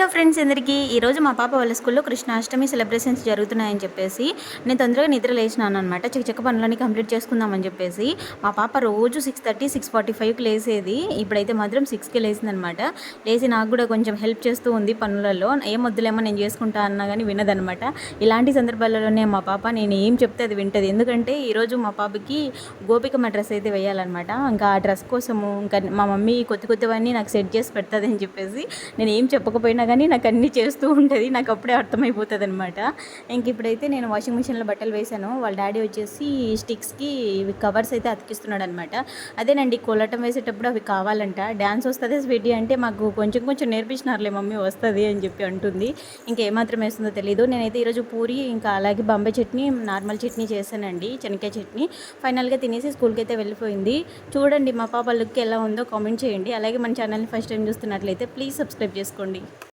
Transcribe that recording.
Hello friends అందరికీ ఈరోజు మా పాప వాళ్ళ స్కూల్లో కృష్ణాష్టమి సెలబ్రేషన్స్ జరుగుతున్నాయని చెప్పేసి నేను తొందరగా నిద్ర లేచినాను అనమాట. చిక్క పనులన్నీ కంప్లీట్ చేసుకుందామని చెప్పేసి. మా పాప రోజు 6:30 6:45కి లేసేది. ఇప్పుడైతే మాత్రం 6కి లేచిందనమాట. లేచి నాకు కూడా కొంచెం హెల్ప్ చేస్తూ ఉంది పనులలో. ఏం వద్దులేమో నేను చేసుకుంటా అన్నా కానీ వినదనమాట. ఇలాంటి సందర్భాలలోనే మా పాప నేను ఏం చెప్తే అది వింటది. ఎందుకంటే ఈరోజు మా పాపకి గోపికమ్మ డ్రెస్ అయితే వేయాలన్నమాట. ఇంకా ఆ డ్రెస్ కోసము ఇంకా మా మమ్మీ కొత్తవన్నీ నాకు సెట్ చేసి పెడుతుంది అని చెప్పేసి నేను ఏం చెప్పకపోయినా కానీ నాకు అన్నీ చేస్తూ ఉంటుంది. నాకు అప్పుడే అర్థమైపోతుంది అనమాట. ఇంక ఇప్పుడైతే నేను వాషింగ్ మిషన్లో బట్టలు వేశాను. వాళ్ళ డాడీ వచ్చేసి స్టిక్స్కి ఇవి కవర్స్ అయితే అతికిస్తున్నాడు అనమాట. అదేనండి కోలాటం వేసేటప్పుడు అవి కావాలంట. డ్యాన్స్ వస్తుంది స్వీటీ అంటే మాకు కొంచెం నేర్పించినారులే మమ్మీ వస్తుంది అని చెప్పి అంటుంది. ఇంకా ఏమాత్రం వేస్తుందో తెలీదు. నేనైతే ఈరోజు పూరి ఇంకా అలాగే బాంబే చట్నీ నార్మల్ చట్నీ చేశానండి, శనక్కాయ చట్నీ. ఫైనల్గా తినేసి స్కూల్కి అయితే వెళ్ళిపోయింది. చూడండి మా పాప లుక్ ఎలా ఉందో కామెంట్ చేయండి. అలాగే మన ఛానల్ని ఫస్ట్ టైం చూస్తున్నట్లయితే ప్లీజ్ సబ్స్క్రైబ్ చేసుకోండి.